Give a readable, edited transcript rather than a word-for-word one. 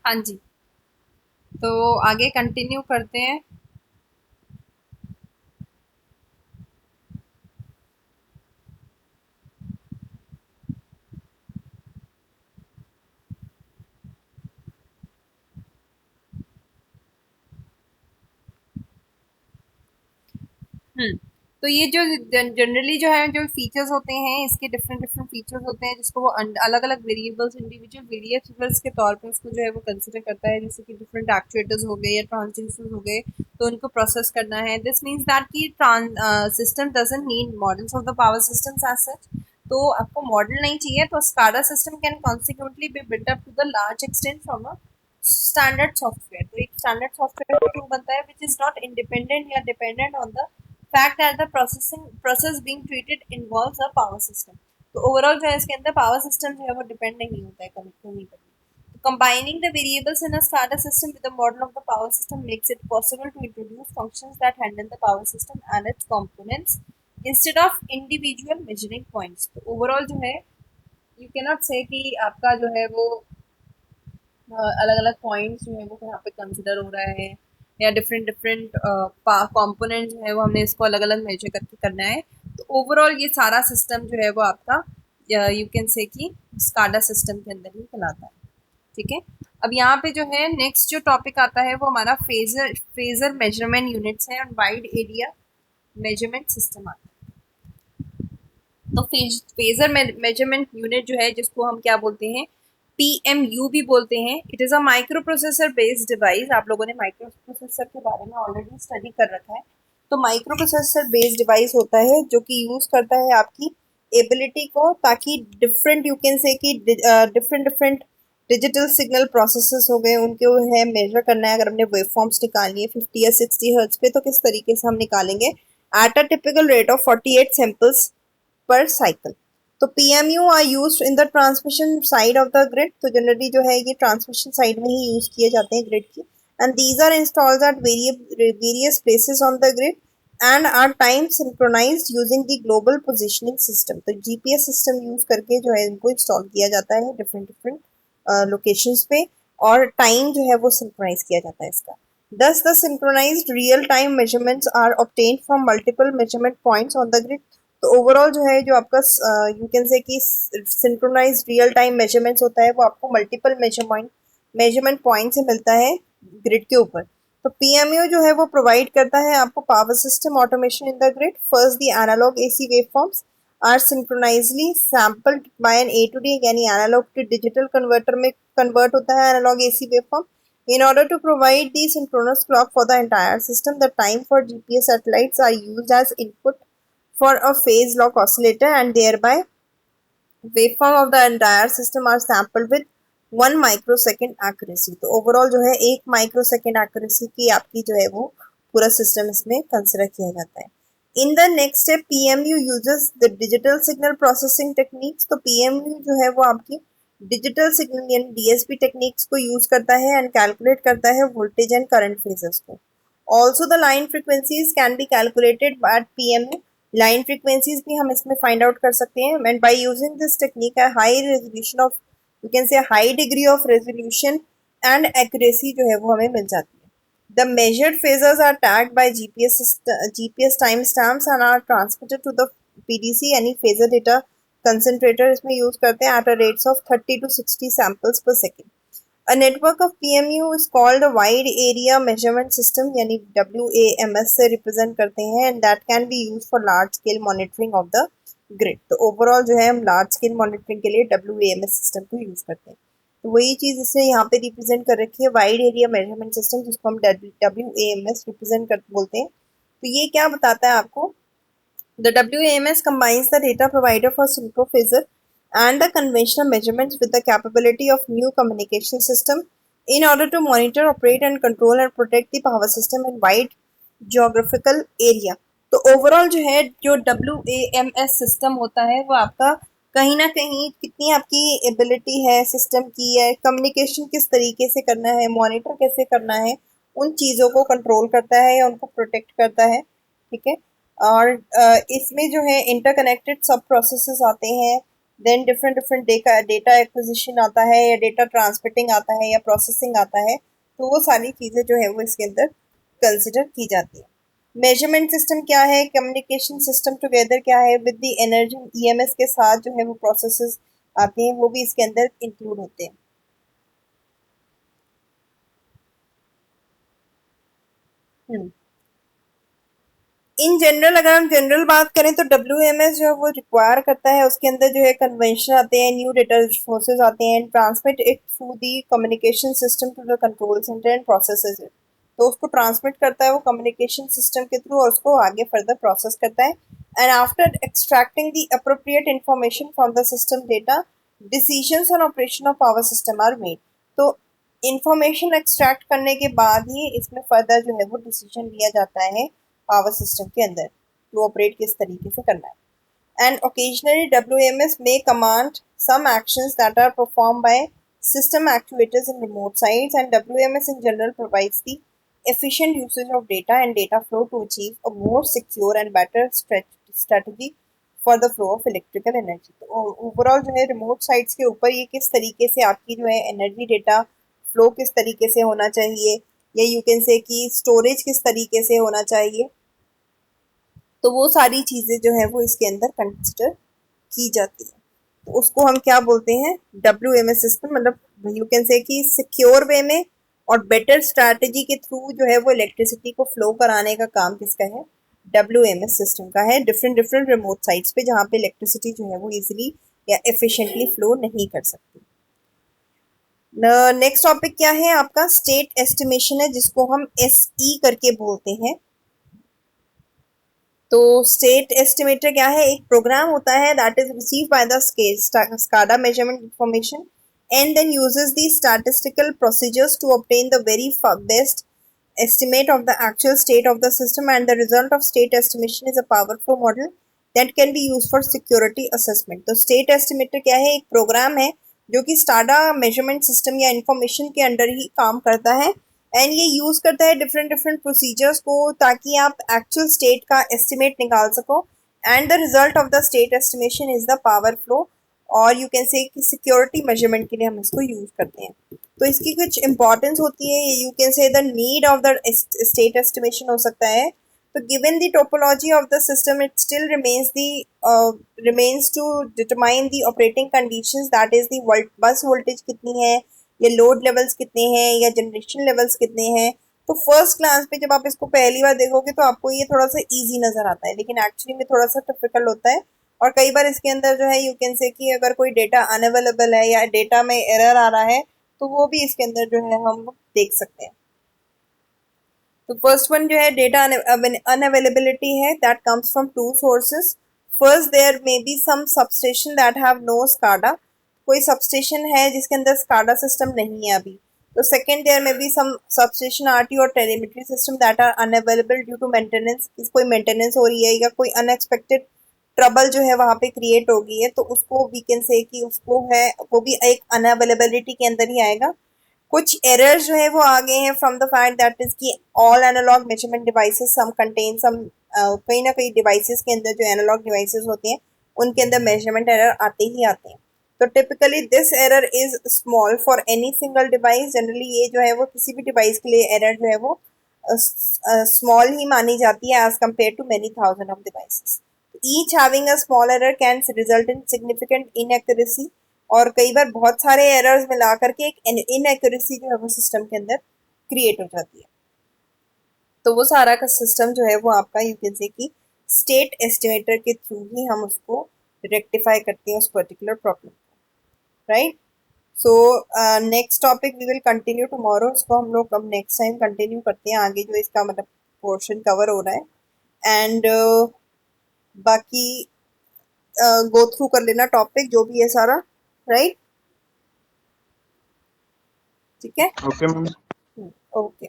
हाँ जी। तो आगे कंटिन्यू करते हैं। हम्म। तो ये जो जनरली जो है जो फीचर्स होते हैं इसके डिफरेंट डिफरेंट फीचर्स होते हैं जिसको वो अलग अलग वेरिएबल्स इंडिविजुअल वेरिएबल्स के तौर पे उसको जो है वो कंसिडर करता है, जैसे कि डिफरेंट एक्चुएटर्स हो गए या ट्रांसड्यूसर्स हो गए, तो उनको प्रोसेस करना है। दिस मीन्स दैट कि system doesn't need models of the power systems as such. तो आपको मॉडल नहीं चाहिए, तो SCADA system can consequently be built up to the large extent from a standard software. तो एक स्टैंडर्ड सॉफ्टवेयर क्यों बनता है विच इज नॉट इंडिपेंडेंट या dependent on the fact that the process being treated involves a power system। तो overall जो है इसके अंदर पावर सिस्टम जो है वो डिपेंड नहीं होता है कभी कभी कभी। तो combining the variables in a SCADA system with the model of the power system makes it possible to introduce functions that handle the power system and its components instead of individual measuring points। तो overall जो है you cannot say कि आपका जो है वो अलग अलग पॉइंट्स जो है वो यहाँ पे कंसिडर हो रहा है, या डिफरेंट डिफरेंट कंपोनेंट जो है वो हमने इसको अलग अलग मेजर करके करना है। तो ओवरऑल ये सारा सिस्टम जो है वो आपका यू कैन से कि स्काडा सिस्टम के अंदर ही कहलाता है। ठीक है। अब यहाँ पे जो है नेक्स्ट जो टॉपिक आता है वो हमारा फेजर फेजर मेजरमेंट यूनिट्स है और वाइड एरिया मेजरमेंट सिस्टम आता है। तो फेजर मेजरमेंट यूनिट जो है जिसको हम क्या बोलते हैं, PMU भी बोलते हैं। It is a micro processor based device. आप लोगों ने माइक्रो प्रोसेसर के बारे में ऑलरेडी स्टडी कर रखा है। तो माइक्रो प्रोसेसर बेस्ड डिवाइस होता है जो कि यूज करता है आपकी एबिलिटी को, ताकि डिफरेंट यू कैन से कि different different digital signal processes हो गए उनके वो है मेजर करना है। अगर हमने वेव फॉर्म्स निकालनी है 50 या 60 हर्ट्ज पे, तो किस तरीके से हम निकालेंगे at a typical rate of 48 samples per cycle. तो PMU are used in the transmission side of the grid. तो जनरली जो है ये ट्रांसमिशन साइड में ही यूज किए जाते हैं ग्रिड की। And these are installed at various places on the grid and are time synchronized using the global positioning system. तो जीपीएस सिस्टम यूज करके जो है इनको इंस्टॉल किया जाता है डिफरेंट डिफरेंट लोकेशंस पे, और टाइम जो है वो सिंक्रोनाइज किया जाता है इसका। Thus, the synchronized real-time measurements are obtained from multiple measurement points on the grid। तो ओवरऑल जो है जो आपका यू कैन से कि सिंक्रोनाइज रियल टाइम मेजरमेंट्स होता है वो आपको मल्टीपल मेजरमेंट पॉइंट से मिलता है ग्रिड के ऊपर। तो पीएमयू जो है वो प्रोवाइड करता है आपको power system automation in the grid. First the analog AC waveforms are synchronously sampled by an A to D, यानी एनालॉग टू डिजिटल कन्वर्टर में कन्वर्ट होता है analog AC waveform. In order to provide the synchronous clock for the entire system, the time for GPS satellites are used as input for a phase lock oscillator, and thereby waveform of the entire system are sampled with 1 microsecond accuracy। तो overall जो है 1 microsecond accuracy की आपकी जो है वो पूरा system इसमें कंसिडर किया जाता है। In the next step PMU uses the digital signal processing techniques. तो पीएमयू जो है वो आपकी डिजिटल सिग्नल यानी डीएसपी टेक्निक्स को यूज करता है एंड कैलकुलेट करता है वोल्टेज एंड करंट फेजेस को। Also the line frequencies can be calculated at PMU. Line frequencies भी हम इसमें फाइंड आउट कर सकते हैं, and by using this technique a high resolution of you can से high degree of resolution and accuracy जो है वो हमें मिल जाती है। The measured phasors are tagged by GPS time stamps and are transmitted to the PDC यानी phasor data concentrator इसमें यूज करते हैं at a rates of 30 to 60 samples per second. A network of PMU is called a wide area measurement system यानी WAMS से represent करते हैं, and that can be used for large scale monitoring of the grid। तो overall जो है हम large scale monitoring के लिए WAMS सिस्टम को यूज करते हैं। तो वही चीज इसे यहाँ पे रिप्रेजेंट कर रखी है वाइड एरिया मेजरमेंट सिस्टम, जिसको हम WAMS रिप्रेजेंट कर बोलते हैं। तो ये क्या बताता है आपको, the WAMS combines the data provider for synchrophasor and the conventional measurements with the capability of new communication system in order to monitor, operate and control and protect the power system in wide geographical area। तो overall जो है जो WAMS system होता है वो आपका कहीं ना कहीं कितनी आपकी एबिलिटी है सिस्टम की है, कम्युनिकेशन किस तरीके से करना है, मॉनिटर कैसे करना है, उन चीज़ों को कंट्रोल करता है या उनको प्रोटेक्ट करता है। ठीक है। और इसमें जो है इंटरकनेक्टेड सब प्रोसेसेस आते हैं then different different data acquisition आता है या डेटा ट्रांसमिटिंग आता है या प्रोसेसिंग आता है, तो वो सारी चीज़ें जो है वो इसके अंदर कंसिडर की जाती है। मेजरमेंट सिस्टम क्या है, कम्युनिकेशन सिस्टम टुगेदर क्या है विद द एनर्जी ईएमएस के साथ जो है वो प्रोसेसेस आते हैं, वो भी इसके अंदर इंक्लूड होते हैं। हम्म इन जनरल अगर हम जनरल बात करें तो डब्ल्यू जो है वो रिक्वायर करता है, उसके अंदर जो है कन्वेंशन आते हैं, न्यू डेटा रिसोर्सेज आते हैं, transmit it through the communication system to the control centre and processes it. तो उसको ट्रांसमिट करता है वो कम्युनिकेशन सिस्टम के थ्रू और उसको आगे फर्दर प्रोसेस करता है। And after extracting the appropriate information from the system data, decisions on operation of power system are made. तो इंफॉर्मेशन एक्सट्रैक्ट करने के बाद ही इसमें फर्दर जो है वो डिसीजन लिया जाता है पावर सिस्टम के अंदर टू ऑपरेट किस तरीके से करना है। And occasionally WMS may command some actions that are performed by system actuators in remote sites, and WMS in general provides the efficient usage of data and data flow to achieve a more secure and better strategy for the flow of electrical energy। तो overall जो है remote sites के ऊपर ये किस तरीके से आपकी जो है एनर्जी डेटा फ्लो किस तरीके से होना चाहिए, या यू कैन से कि स्टोरेज किस तरीके से होना चाहिए, तो वो सारी चीज़ें जो है वो इसके अंदर कंसिडर की जाती है। तो उसको हम क्या बोलते हैं, WMS सिस्टम, मतलब यू कैन से कि सिक्योर वे में और बेटर स्ट्रैटेजी के थ्रू जो है वो इलेक्ट्रिसिटी को फ्लो कराने का काम किसका है, WMS सिस्टम का है, डिफरेंट डिफरेंट रिमोट साइट्स पे जहाँ पे इलेक्ट्रिसिटी जो है वो इजिली या एफिशिएंटली फ्लो नहीं कर सकती। नेक्स्ट टॉपिक क्या है आपका, स्टेट एस्टिमेशन है, जिसको हम SE करके बोलते हैं। तो स्टेट एस्टिमेटर क्या है, एक प्रोग्राम होता है that is receive by the SCADA measurement information and then uses the statistical procedures to obtain the very best estimate of the actual state of the system, and the result of state estimation is a power flow model that can be used for security assessment। तो state estimator क्या है, एक programme है जो कि स्टाडा measurement system या information के under ही काम करता है, एंड ये यूज करता है डिफरेंट डिफरेंट प्रोसीजर्स को ताकि आप एक्चुअल स्टेट का एस्टिमेट निकाल सको, and the result of the state estimation is the power flow, और यू कैन से कि सिक्योरिटी मेजरमेंट के लिए हम इसको यूज करते हैं। तो इसकी कुछ इंपॉर्टेंस होती है, you can say the need of the state estimation हो सकता है। तो given the topology of the system it still remains to determine the operating conditions, that is the bus voltage कितनी है, या लोड लेवल्स कितने हैं, या जनरेशन लेवल्स कितने हैं। तो फर्स्ट क्लास पे जब आप इसको पहली बार देखोगे तो आपको ये थोड़ा सा इजी नजर आता है, लेकिन एक्चुअली में थोड़ा सा डिफिकल्ट होता है। और कई बार इसके अंदर जो है यू कैन से कि अगर कोई डेटा अनअवेलेबल है या डेटा में एरर आ रहा है, तो वो भी इसके अंदर जो है हम देख सकते हैं। तो फर्स्ट वन जो है डेटा अनअवेलेबिलिटी है, that comes from two sources. First there may be some substation that have no SCADA, कोई सबस्टेशन है जिसके अंदर स्काडा सिस्टम नहीं है अभी। तो second there may be some substation RT और telemetry system that are unavailable due to maintenance, कोई मेंटेनेंस हो रही है या कोई अनएक्सपेक्टेड ट्रबल जो है वहां पे क्रिएट हो गई है, तो उसको वी कैन से कि उसको है वो भी एक अनअवेलेबिलिटी के अंदर ही आएगा। कुछ एरर्स जो है वो आ गए हैं from the fact that is कि ऑल एनालॉग मेजरमेंट डिवाइसेस सम कंटेन सम, कहीं ना कहीं डिवाइसेस के अंदर जो एनालॉग डिवाइसेस होते हैं उनके अंदर मेजरमेंट एरर आते ही आते हैं। तो typically this error is small for any single device, generally ये जो है वो किसी भी डिवाइस के लिए एरर जो है वो स्मॉल ही मानी जाती है as compare to many thousand of devices. Each having a small error can result in significant inaccuracy, और कई बार बहुत सारे एरर्स मिला करके एक इनएक्यूरेसी जो है वो सिस्टम के अंदर क्रिएट हो जाती है। तो वो सारा का सिस्टम जो है वो आपका यू कैन से कि स्टेट एस्टिमेटर के थ्रू ही हम उसको रेक्टिफाई करते हैं उस पर्टिकुलर प्रॉब्लम को, right. So next topic we will continue tomorrow, इसको हम लोग अब नेक्स्ट टाइम कंटिन्यू करते हैं आगे जो इसका मतलब पोर्शन कवर हो रहा है। एंड बाकी गो थ्रू कर लेना टॉपिक जो भी है सारा, राइट। ठीक है, ओके मैम। ओके।